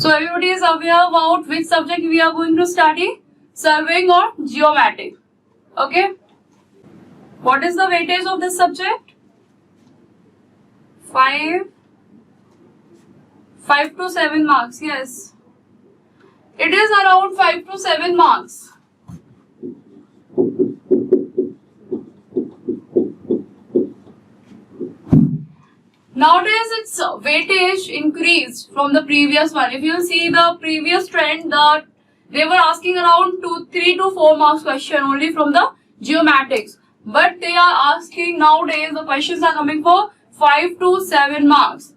So everybody is aware about which subject we are going to study? Surveying or geomatic. Okay. What is the weightage of this subject? 5 to 7 marks. Yes. It is around 5 to 7 marks. Nowadays, its weightage increased from the previous one. If you see the previous trend, they were asking around 3 to 4 marks question only from the geomatics. But they are asking nowadays, the questions are coming for 5 to 7 marks.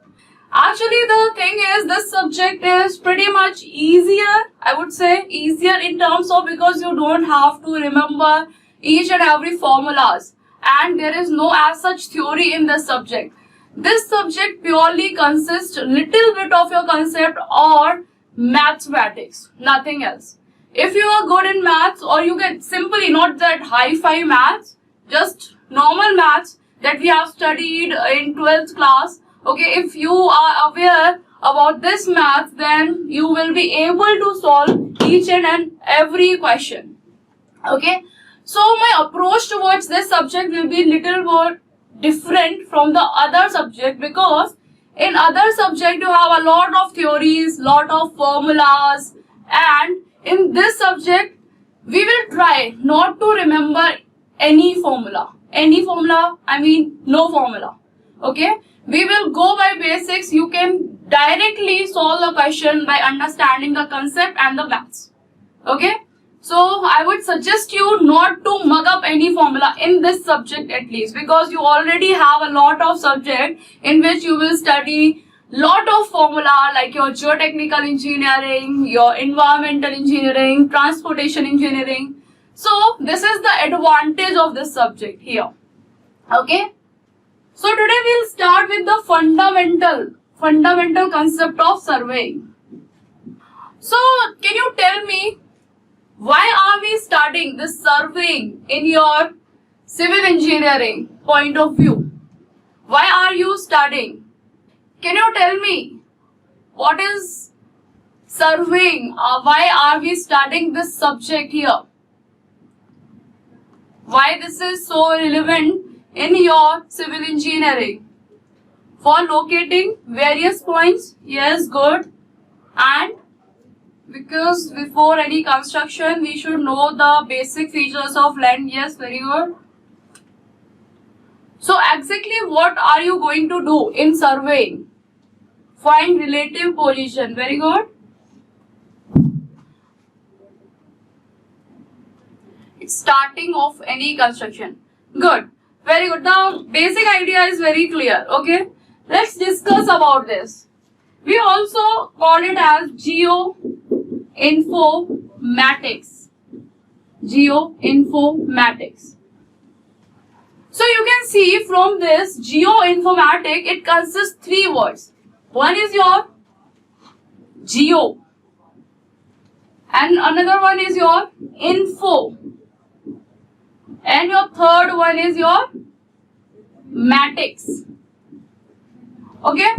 Actually, the thing is, this subject is pretty much easier, I would say, easier in terms of because you don't have to remember each and every formulas. And there is no as such theory in this subject. This subject purely consists little bit of your concept or mathematics, nothing else. If you are good in maths or you get simply not that high-fi maths, just normal maths that we have studied in 12th class, okay, if you are aware about this math, then you will be able to solve each and every question. Okay, so my approach towards this subject will be little more different from the other subject, because in other subject you have a lot of theories, lot of formulas, and in this subject we will try not to remember any formula, I mean no formula. Okay, we will go by basics. You can directly solve the question by understanding the concept and the maths. Okay, so I would suggest you not to mug up any formula in this subject at least, because you already have a lot of subject in which you will study lot of formula like your geotechnical engineering, your environmental engineering, transportation engineering. So this is the advantage of this subject here. Okay. So today we'll start with the fundamental concept of surveying. So can you tell me, why are we studying this surveying in your civil engineering point of view? Why are you studying? Can you tell me what is surveying? Why are we studying this subject here? Why this is so relevant in your civil engineering? For locating various points. Yes, good. And because before any construction we should know the basic features of land. Yes, very good. So exactly what are you going to do in surveying? Find relative position. Very good. It's starting of any construction. Good. Very good. The basic idea is very clear. Okay. Let's discuss about this. We also call it as geoinformatics. Geoinformatics. So you can see from this geoinformatic, it consists 3 words. One is your geo, and another one is your info, and your third one is your matics. Okay.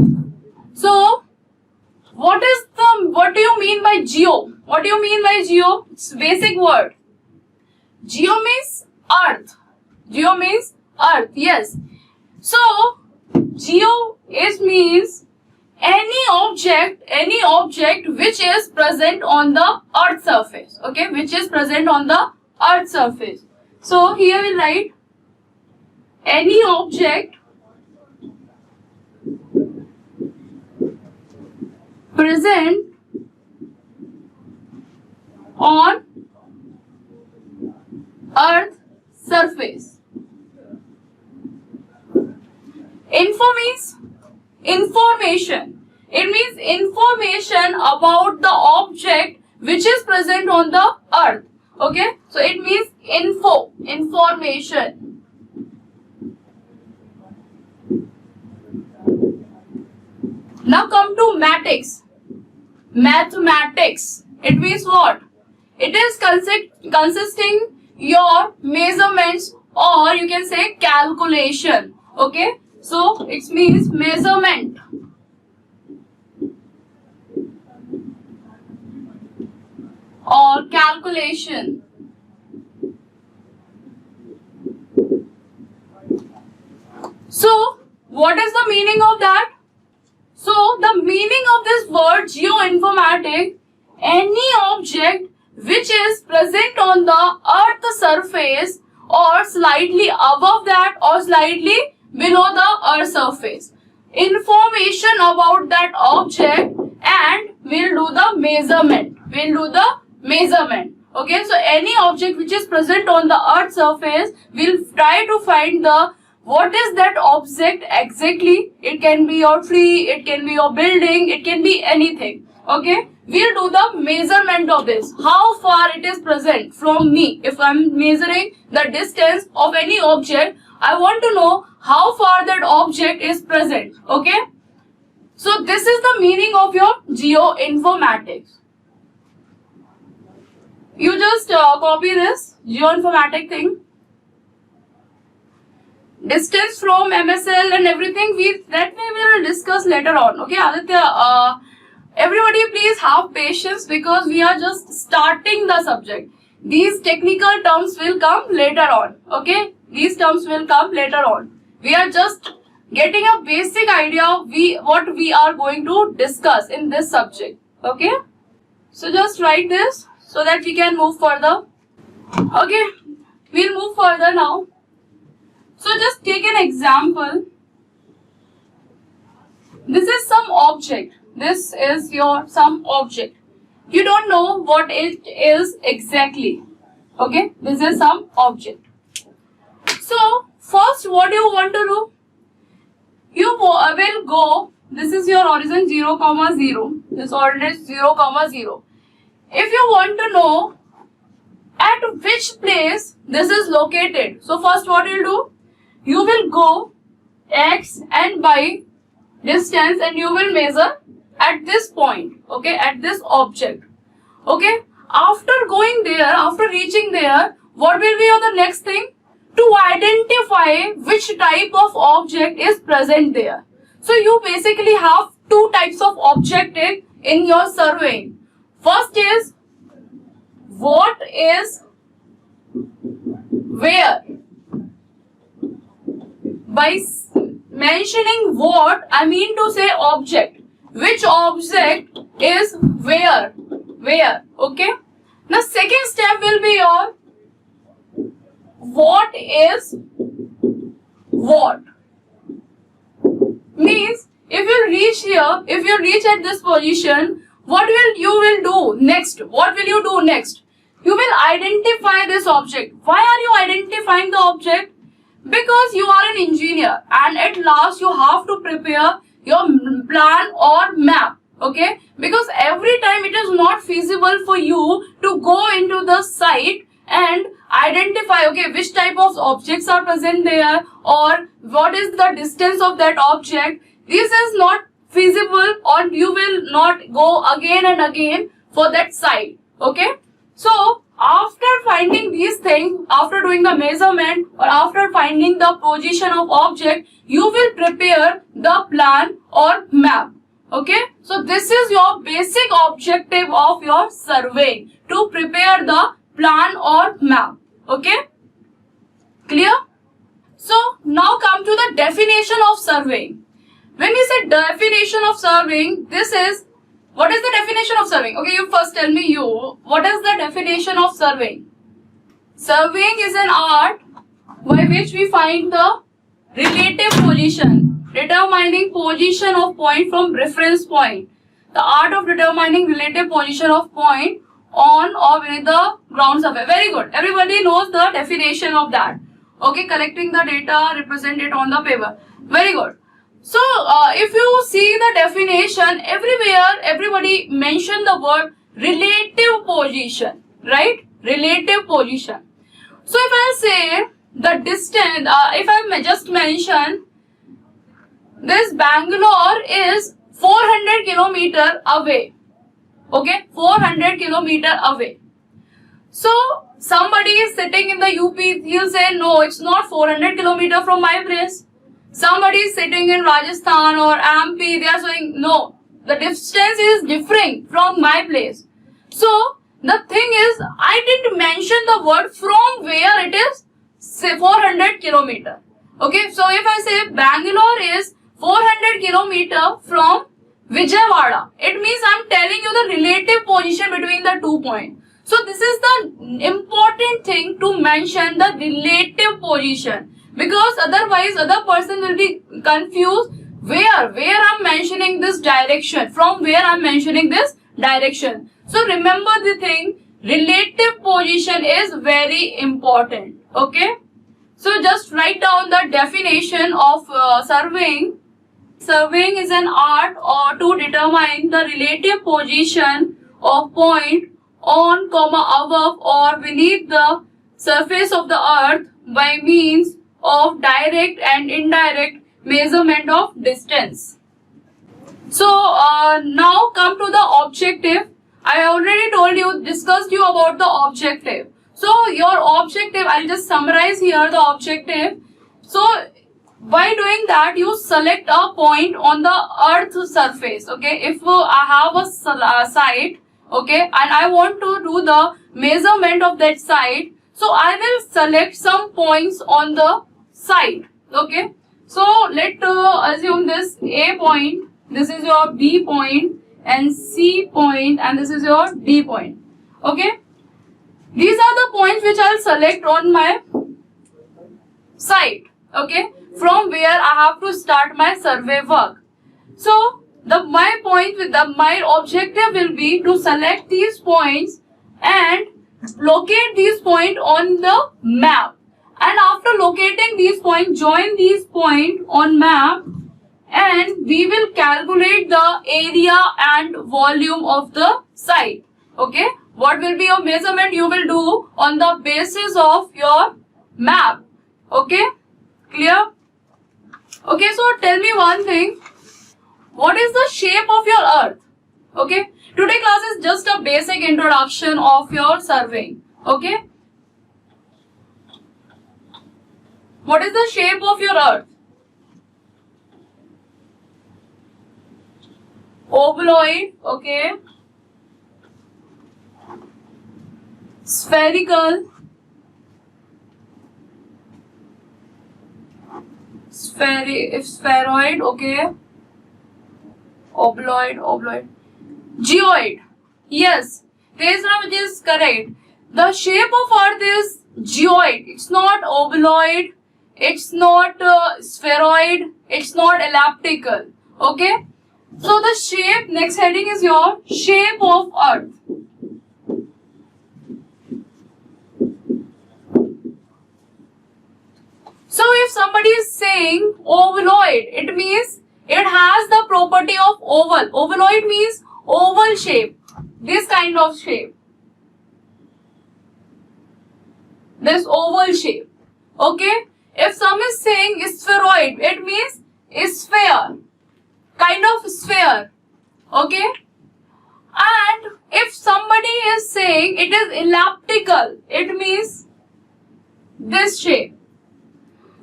So what do you mean by geo? What do you mean by geo? It's a basic word. Geo means earth. Geo means earth. Yes. So geo means any object which is present on the earth surface. Okay, which is present on the earth surface. So here we write any object present on earth surface. Info means information. It means information about the object which is present on the earth. Okay, so it means information. Now come to matics. Mathematics. It means what? It is consisting your measurements, or you can say calculation. Okay, so it means measurement. or calculation. So, what is the meaning of that? So, the meaning of this word geoinformatic, any object which is present on the earth surface or slightly above that or slightly below the earth surface. Information about that object and we'll do the measurement. Okay, so any object which is present on the earth surface, we'll try to find the what is that object exactly. It can be your tree, it can be your building, it can be anything. Okay, we'll do the measurement of this. How far it is present from me. If I'm measuring the distance of any object, I want to know how far that object is present. Okay, so this is the meaning of your geoinformatics. You just copy this geoinformatic thing. Distance from MSL and everything we will discuss later on. Okay, Aditya, everybody please have patience because we are just starting the subject. These technical terms will come later on. Okay, these terms will come later on. We are just getting a basic idea of what we are going to discuss in this subject. Okay, so just write this so that we can move further. Okay, we'll move further now. So just take an example. This is some object. This is your some object. You don't know what it is exactly. Okay, this is some object. So first what you want to do? You will go, this is your origin 0, 0. This origin is 0, 0. If you want to know at which place this is located, so first what you will do? You will go x and y distance and you will measure at this point, okay, at this object. Okay, after going there, after reaching there, what will be the next thing? To identify which type of object is present there. So you basically have two types of objective in your surveying. First is what is where. By mentioning what, I mean to say object. Which object is where? Okay. Now second step will be your what is what. Means if you reach here, if you reach at this position, what will you do next? What will you do next? You will identify this object. Why are you identifying the object? Because you are an engineer and at last you have to prepare your plan or map. Okay, because every time it is not feasible for you to go into the site and identify, okay, which type of objects are present there or what is the distance of that object. This is not feasible or you will not go again and again for that site. Okay, so after finding these things, after doing the measurement or after finding the position of object, you will prepare the plan or map. Okay, so this is your basic objective of your survey, to prepare the plan or map. Okay, clear? So now come to the definition of surveying. When we say definition of surveying, this is, what is the definition of surveying? Okay, you first tell me what is the definition of surveying? Surveying is an art by which we find the relative position, determining position of point from reference point. The art of determining relative position of point on or beneath the ground surface. Very good. Everybody knows the definition of that. Okay, collecting the data, represent it on the paper. Very good. So, if you see the definition, everywhere, everybody mention the word relative position, right? Relative position. So, if I say the distance, if I just mention this Bangalore is 400 kilometer away. Okay, 400 kilometer away. So, somebody is sitting in the UP, he'll say, no, it's not 400 kilometer from my place. Somebody is sitting in Rajasthan or MP, they are saying, no, the distance is differing from my place. So, The thing is, I didn't mention the word from where it is, say 400 kilometer. Okay, so if I say Bangalore is 400 kilometer from Vijayawada, it means I'm telling you the relative position between the 2 points. So this is the important thing to mention, the relative position, because otherwise other person will be confused where I'm mentioning this direction, from where I'm mentioning this direction. So remember the thing, relative position is very important. Okay. So just write down the definition of surveying. Surveying is an art or to determine the relative position of point on, above or beneath the surface of the earth by means of direct and indirect measurement of distance. So now come to the objective. I already told you, discussed you about the objective. So your objective, I'll just summarize here the objective. So by doing that, you select a point on the earth surface. Okay, if I have a site, okay, and I want to do the measurement of that site, so I will select some points on the site. Okay, so let's assume this A point, this is your B point, and C point, and this is your D point. Okay, these are the points which I'll select on my site. Okay, from where I have to start my survey work. So my objective will be to select these points and locate these points on the map. And after locating these points, join these points on map, and we will calculate the area and volume of the site. Okay, what will be your measurement you will do on the basis of your map. Okay, clear? Okay, so tell me one thing. What is the shape of your earth? Okay, today class is just a basic introduction of your surveying. Okay, what is the shape of your earth? Ovoid. Okay, spherical, spheroid. Okay, oblong, geoid. Yes, Tejasram is correct. The shape of earth is geoid. It's not ovoid, it's not spheroid, it's not elliptical. Okay, so the shape, next heading is your shape of earth. So if somebody is saying ovoid, it means it has the property of oval. Ovaloid means oval shape. This kind of shape. This oval shape. Okay. If some is saying spheroid, it means sphere. Kind of sphere. Okay. And if somebody is saying it is elliptical, it means this shape.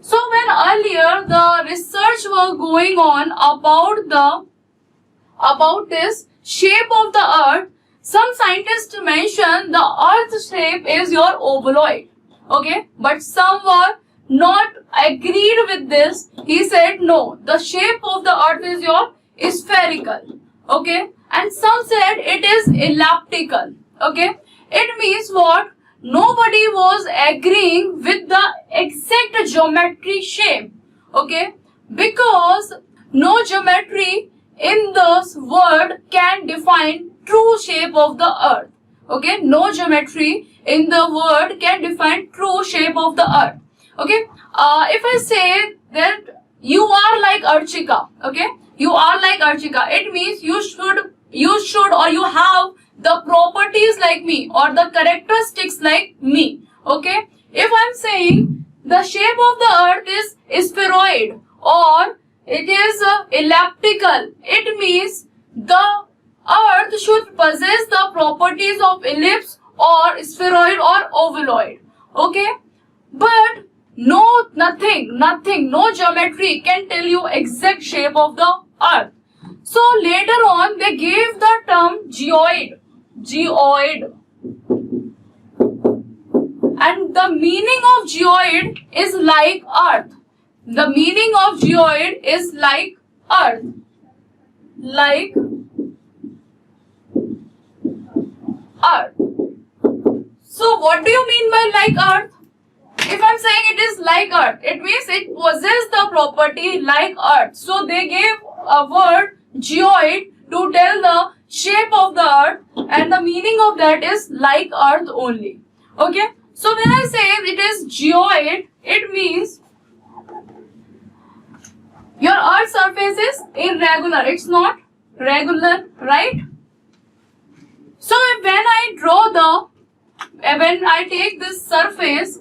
So when earlier the research was going on about this shape of the earth, some scientists mentioned the earth shape is your ovaloid. Okay, but some were not agreed with this. He said no, the shape of the earth is your spherical. Okay, and some said it is elliptical. Okay, it means what? Nobody was agreeing with the exact geometry shape. Okay, because no geometry in this world can define true shape of the earth. Okay, no geometry in the world can define true shape of the earth. Okay, if I say that you are like Archika, okay, you are like Archika, it means you should or you have the properties like me or the characteristics like me. Okay, if I'm saying the shape of the earth is spheroid or it is elliptical, it means the earth should possess the properties of ellipse or spheroid or ovaloid. Okay, but nothing, no geometry can tell you exact shape of the earth. So later on they gave the term geoid. and the meaning of geoid is like earth. The meaning of geoid is like earth. Like earth. So what do you mean by like earth? If I'm saying it is like earth, it means it possesses the property like earth. So they gave a word geoid to tell the shape of the earth, and the meaning of that is like earth only. Okay. So when I say it is geoid, it means your earth's surface is irregular. It's not regular, right? So when I take this surface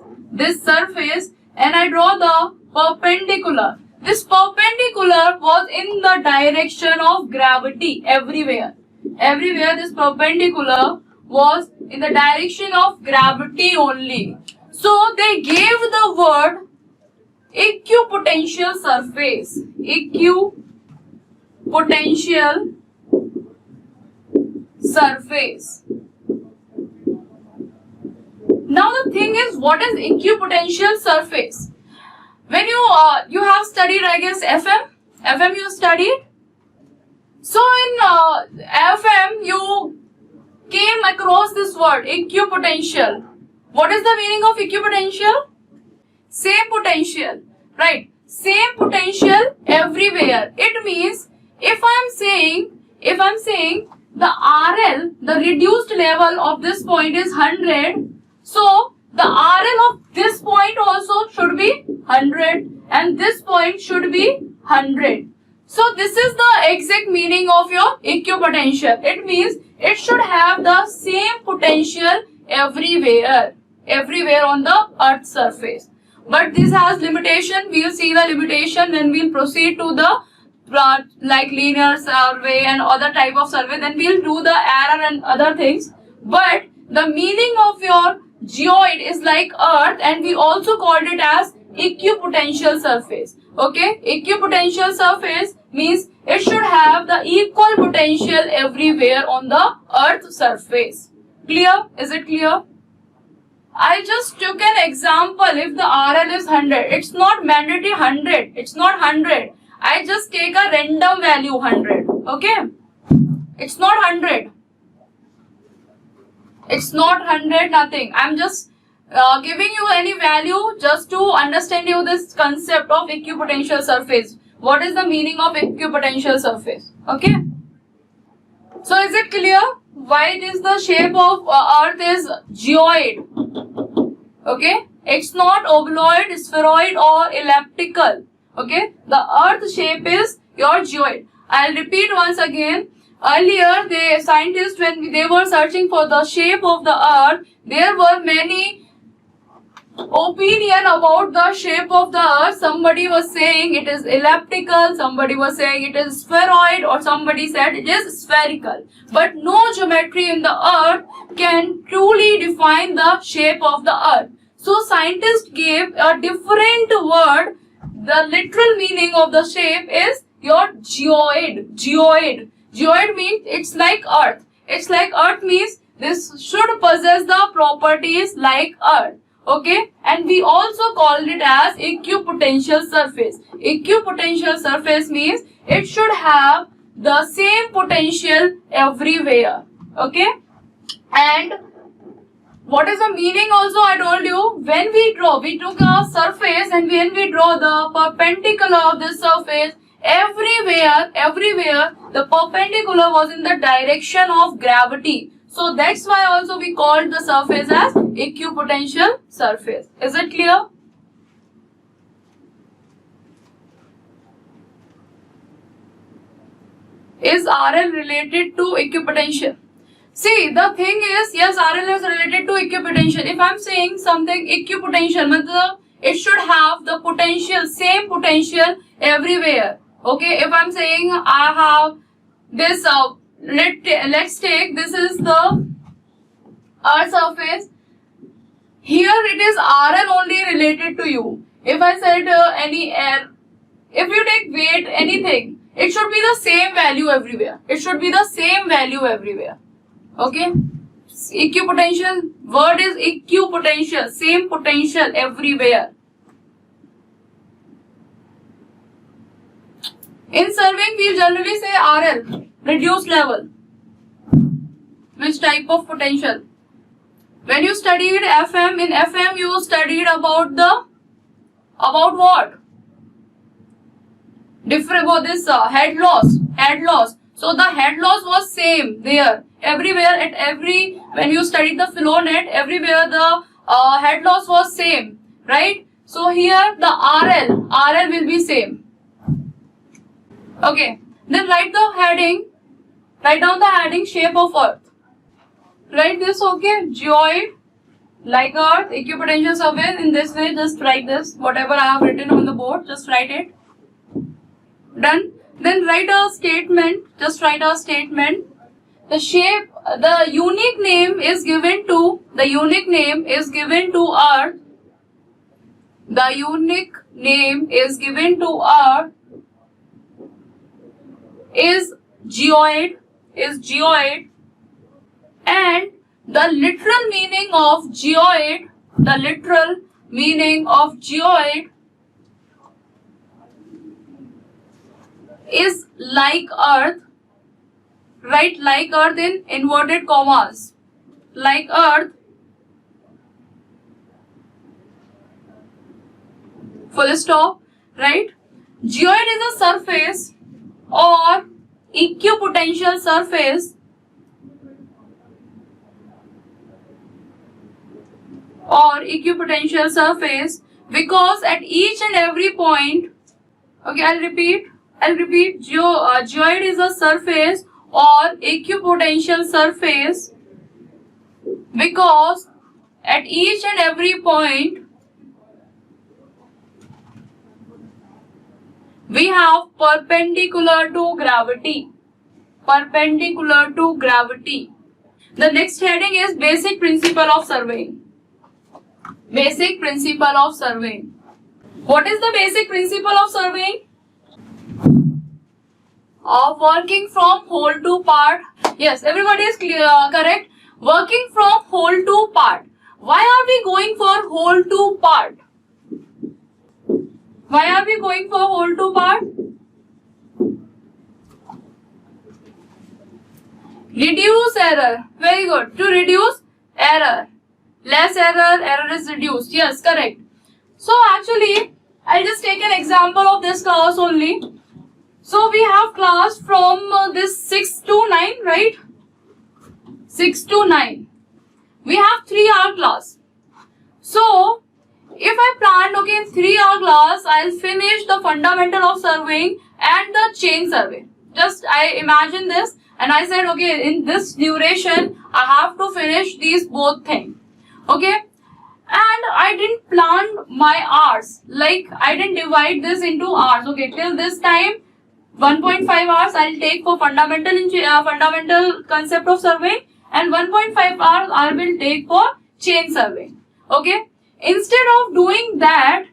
and I draw the perpendicular. This perpendicular was in the direction of gravity everywhere. Everywhere this perpendicular was in the direction of gravity only. So they gave the word equipotential surface. Equipotential surface. Now the thing is, what is equipotential surface? When you have studied, I guess, FM you studied. So in FM you came across this word equipotential. What is the meaning of equipotential? Same potential, right? Same potential everywhere. It means if I'm saying the RL, the reduced level of this point is 100, so the RL of this point also should be 100 and this point should be 100. So this is the exact meaning of your equipotential. It means it should have the same potential everywhere on the earth's surface. But this has limitation. We will see the limitation when we will proceed to the like linear survey and other type of survey. Then we will do the error and other things. But the meaning of your geoid is like earth, and we also called it as equipotential surface. Okay, equipotential surface means it should have the equal potential everywhere on the earth's surface. Clear? Is it clear? I just took an example. If the RL is 100, it's not mandatory 100. It's not 100. I just take a random value 100. Okay? It's not 100. It's not 100, nothing. I'm just giving you any value just to understand you this concept of equipotential surface. What is the meaning of equipotential surface? Okay? So is it clear why it is the shape of earth is geoid? Okay? It's not ovoid, spheroid or elliptical. Okay? The earth shape is your geoid. I'll repeat once again. Earlier, the scientists, when they were searching for the shape of the earth, there were many opinion about the shape of the earth. Somebody was saying it is elliptical, somebody was saying it is spheroid, or somebody said it is spherical. But no geometry in the earth can truly define the shape of the earth. So scientists gave a different word. The literal meaning of the shape is your geoid. Geoid means it's like earth. It's like earth means this should possess the properties like earth. Okay, and we also called it as equipotential surface. Equipotential surface means it should have the same potential everywhere. Okay, and what is the meaning also I told you. When we took a surface, and when we draw the perpendicular of this surface, everywhere the perpendicular was in the direction of gravity. So that's why also we called the surface as equipotential surface. Is it clear? Is RL related to equipotential? See, the thing is, yes, RL is related to equipotential. If I'm saying something equipotential, matlab it should have the potential, same potential everywhere. Okay, if I'm saying I have this, let's take this is the earth surface. Here it is RL only related to you. If I said any air, if you take weight, anything, it should be the same value everywhere. It should be the same value everywhere. Okay, Equipotential, word is equipotential, same potential everywhere. In surveying, we generally say RL, reduced level. Which type of potential? When you studied FM, in FM you studied about what? Different about this head loss. So the head loss was same there. Everywhere when you studied the flow net, everywhere the head loss was same, right? So here the RL will be same. Okay, then write down the heading shape of earth. Write this, okay, geoid, like earth, equipotential surface. In this way, just write this, whatever I have written on the board, just write it. Done. Then write a statement, just write a statement. The shape, the unique name is given to earth. The unique name is given to earth is geoid, and the literal meaning of geoid is like earth. Write like earth in inverted commas. Like earth, full stop, right? Geoid is a surface or equipotential surface because at each and every point, okay, I'll repeat, geoid is a surface or equipotential surface because at each and every point we have perpendicular to gravity. The next heading is basic principle of surveying. What is the basic principle of surveying? Of working from whole to part. Yes, everybody is clear, correct. Working from whole to part. Why are we going for whole to part? Reduce error. Very good. To reduce error. Less error is reduced. Yes, correct. So actually, I'll just take an example of this class only. So we have class from this 6 to 9, right? 6 to 9. We have 3-hour class. So, if I planned, okay, in 3-hour class, I'll finish the fundamental of surveying and the chain survey. Just I imagine this and I said, okay, in this duration, I have to finish these both things. Okay. And I didn't plan my hours. Like, I didn't divide this into hours. Okay, till this time, 1.5 hours I'll take for fundamental concept of surveying, and 1.5 hours I will take for chain surveying. Okay. Instead of doing that,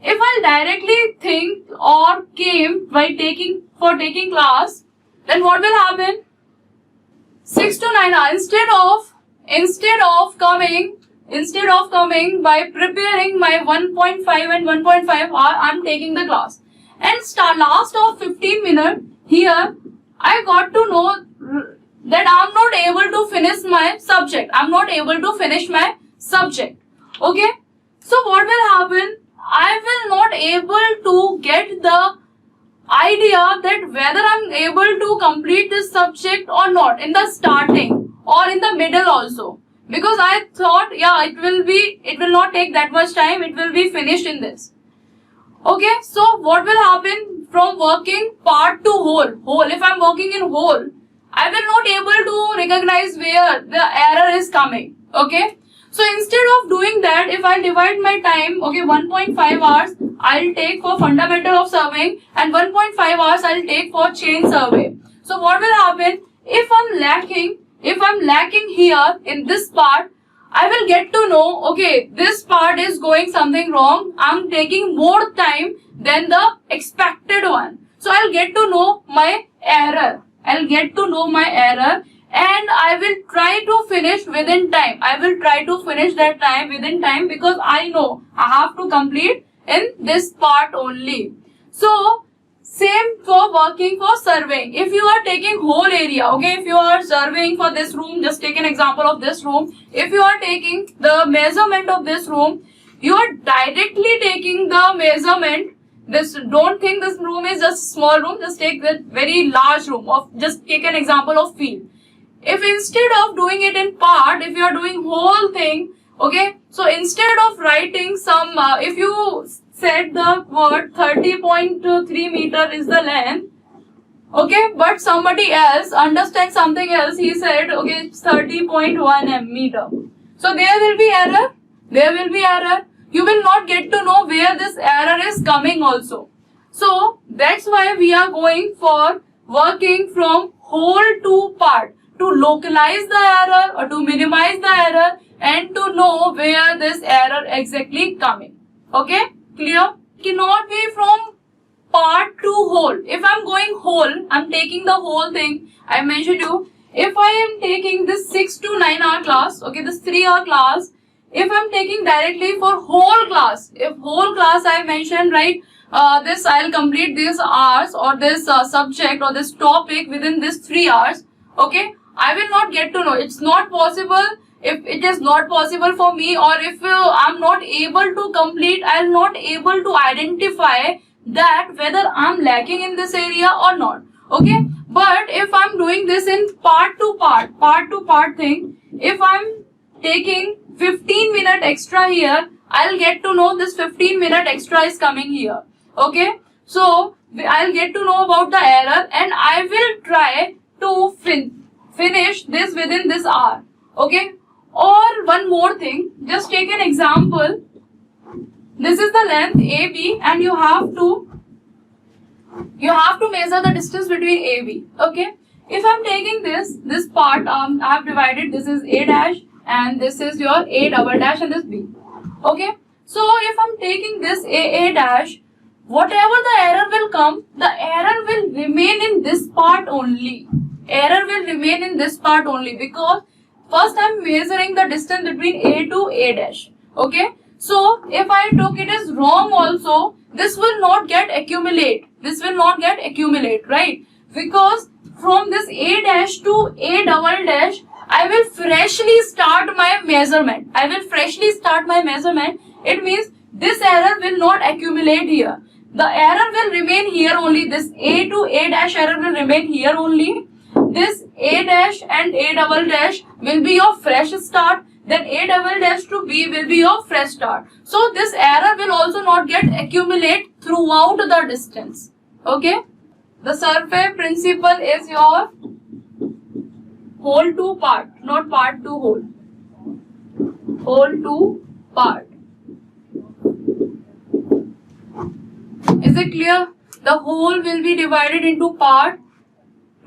if I directly think or came by taking class, then what will happen? 6 to 9 hours. Instead of coming by preparing my 1.5 and 1.5 hour, I'm taking the class. And last of 15 minutes here, I got to know that I'm not able to finish my subject. Okay. So what will happen? I will not able to get the idea that whether I'm able to complete this subject or not in the starting or in the middle also. Because I thought, yeah, it will not take that much time. It will be finished in this. Okay, so what will happen from working part to whole? If I'm working in whole, I will not able to recognize where the error is coming. Okay, so instead of doing that, if I divide my time, okay, 1.5 hours I'll take for fundamental of surveying and 1.5 hours I'll take for chain survey. So what will happen if I'm lacking here in this part? I will get to know, okay, this part is going something wrong. I'm taking more time than the expected one. So I'll get to know my error. and I will try to finish within time. I will try to finish that time within time because I know I have to complete in this part only. So same for working for surveying. If you are taking whole area, okay, if you are surveying for this room, just take an example of this room. If you are taking the measurement of this room, you are directly taking the measurement. This, don't think this room is just small room, just take the very large room of, just take an example of field. If instead of doing it in part, if you are doing whole thing, okay, so instead of writing some, if you said the word 30.3 meter is the length, okay, but somebody else understands something else, he said, okay, it's 30.1 meter. So there will be error, there will be error. You will not get to know where this error is coming also. So that's why we are going for working from whole to part, to localize the error or to minimize the error and to know where this error exactly coming. Okay, clear? Cannot be from part to whole. If I'm going whole, I'm taking the whole thing. I mentioned you, if I am taking this 6 to 9 hour class, okay, this 3 hour class, if I'm taking directly for whole class, if whole class I mentioned, right, this I'll complete these hours or this subject or this topic within this 3 hours, okay, I will not get to know. It's not possible. If it is not possible for me, or if I'm not able to complete, I'll not able to identify that whether I'm lacking in this area or not. Okay, but if I'm doing this in part to part thing, if I'm taking 15-minute extra here, I'll get to know this 15-minute extra is coming here. Okay, so I'll get to know about the error and I will try to finish this within this hour. Okay, or one more thing, just take an example. This is the length AB and you have to measure the distance between AB. Okay, if I'm taking this part, I have divided, this is A dash and this is your A double dash and this B. Okay, so if I'm taking this A dash, whatever the error will come, the error will remain in this part only. Error will remain in this part only because first I'm measuring the distance between A to A dash. Okay, so if I took it as wrong also, this will not get accumulate. This will not get accumulate, right? Because from this A dash to A double dash, I will freshly start my measurement. I will freshly start my measurement. It means this error will not accumulate here. The error will remain here only. This A to A dash error will remain here only. This A dash and A double dash will be your fresh start. Then A double dash to B will be your fresh start. So this error will also not get accumulate throughout the distance. Okay. The survey principle is your whole to part, not part to whole. Whole to part. Is it clear? The whole will be divided into part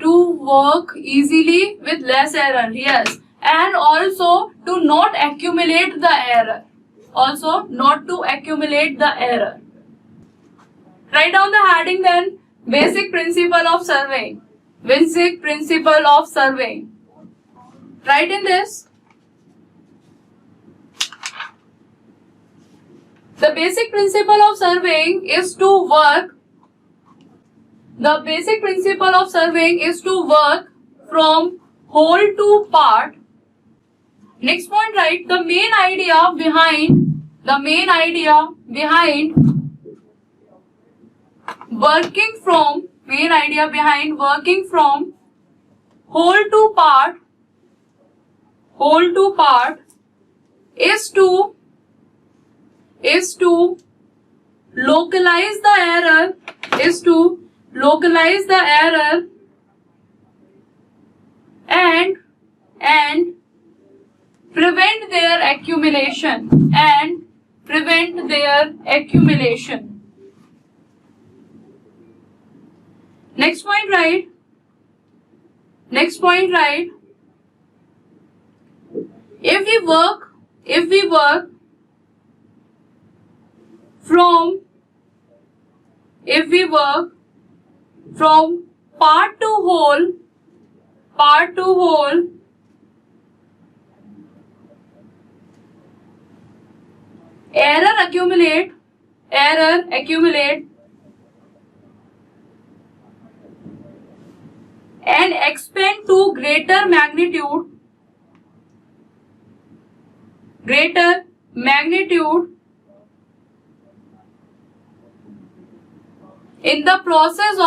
to work easily with less error. Yes. And also to not accumulate the error. Also not to accumulate the error. Write down the heading then. Basic principle of surveying. Basic principle of surveying. Write in this. The basic principle of surveying is to work. The basic principle of surveying is to work from whole to part. Next point, write the main idea behind working from whole to part is to localize the error and prevent their accumulation Next point, write. If we work from part to whole, part 2 whole error accumulate and expand to greater magnitude in the process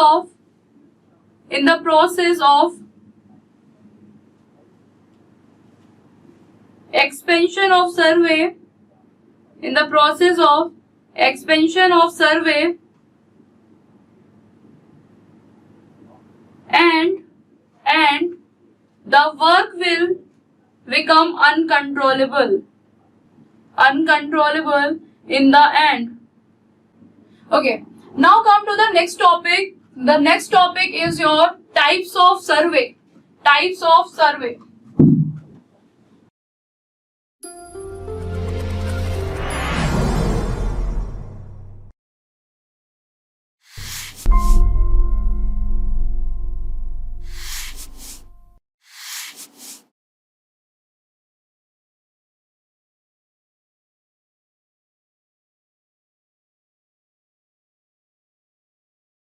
of expansion of survey and the work will become uncontrollable in the end. Okay, now come to the next topic. The next topic is your types of survey.